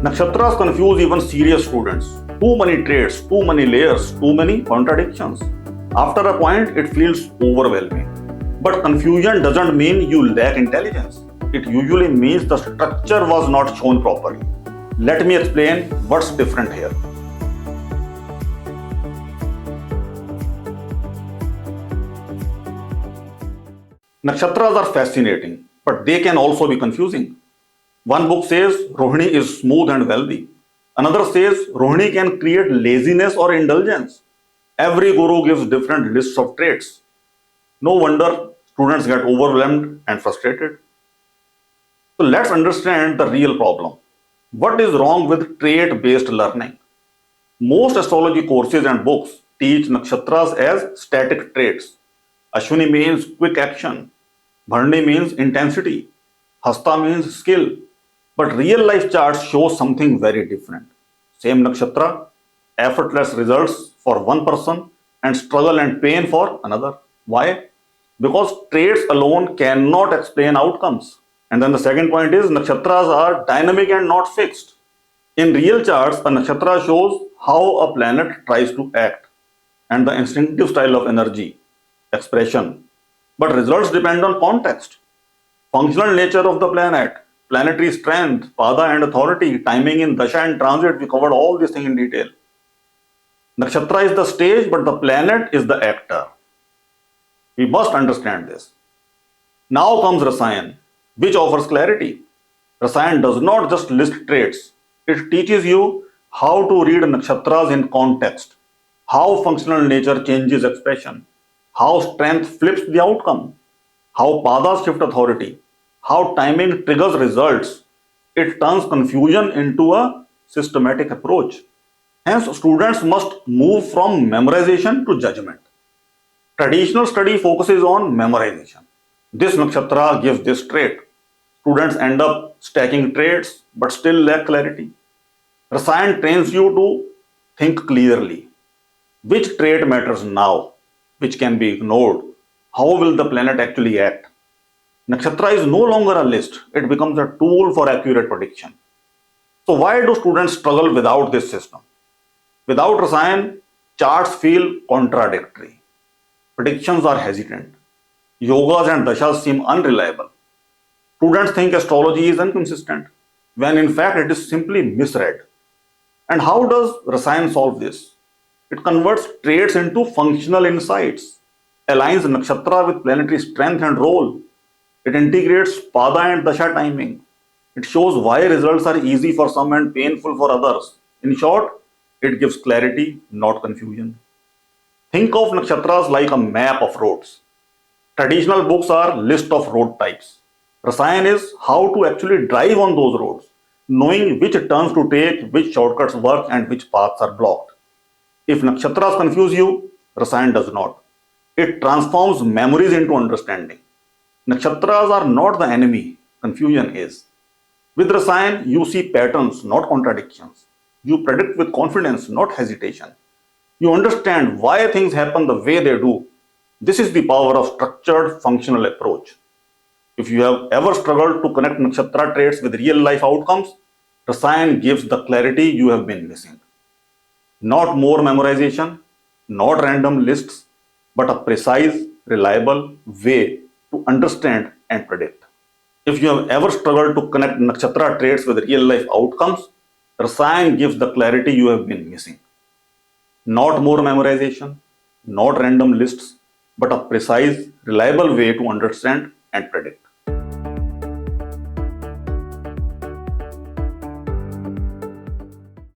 Nakshatras confuse even serious students. Too many traits, too many layers, too many contradictions. After a point, it feels overwhelming. But confusion doesn't mean you lack intelligence. It usually means the structure was not shown properly. Let me explain what's different here. Nakshatras are fascinating, but they can also be confusing. One book says Rohini is smooth and wealthy. Another says Rohini can create laziness or indulgence. Every guru gives different lists of traits. No wonder students get overwhelmed and frustrated. So let's understand the real problem. What is wrong with trait-based learning? Most astrology courses and books teach nakshatras as static traits. Ashwini means quick action. Bharani means intensity. Hasta means skill. But real life charts show something very different. Same nakshatra, effortless results for one person and struggle and pain for another. Why? Because traits alone cannot explain outcomes. And then the second point is nakshatras are dynamic and not fixed. In real charts, a nakshatra shows how a planet tries to act and the instinctive style of energy, expression. But results depend on context, functional nature of the planet, planetary strength, pada and authority, timing in dasha and transit. We covered all these things in detail. Nakshatra is the stage, but the planet is the actor. We must understand this. Now comes Rasayan, which offers clarity. Rasayan does not just list traits, it teaches you how to read nakshatras in context, how functional nature changes expression, how strength flips the outcome, how padas shift authority, how timing triggers results. It turns confusion into a systematic approach. Hence, students must move from memorization to judgment. Traditional study focuses on memorization. This nakshatra gives this trait. Students end up stacking traits but still lack clarity. Rasayan trains you to think clearly. Which trait matters now? Which can be ignored? How will the planet actually act? Nakshatra is no longer a list, it becomes a tool for accurate prediction. So, why do students struggle without this system? Without Rasayan, charts feel contradictory. Predictions are hesitant. Yogas and dashas seem unreliable. Students think astrology is inconsistent, when in fact it is simply misread. And how does Rasayan solve this? It converts traits into functional insights, aligns nakshatra with planetary strength and role. It integrates pada and dasha timing. It shows why results are easy for some and painful for others. In short, it gives clarity, not confusion. Think of nakshatras like a map of roads. Traditional books are list of road types. Rasayan is how to actually drive on those roads, knowing which turns to take, which shortcuts work, and which paths are blocked. If nakshatras confuse you, Rasayan does not. It transforms memories into understanding. Nakshatras are not the enemy, confusion is. With Rasayan, you see patterns, not contradictions. You predict with confidence, not hesitation. You understand why things happen the way they do. This is the power of structured, functional approach. If you have ever struggled to connect nakshatra traits with real life outcomes, Rasayan gives the clarity you have been missing. Not more memorization, not random lists, but a precise, reliable way to understand and predict. If you have ever struggled to connect nakshatra traits with real life outcomes, Rasayan gives the clarity you have been missing. Not more memorization, not random lists, but a precise, reliable way to understand and predict.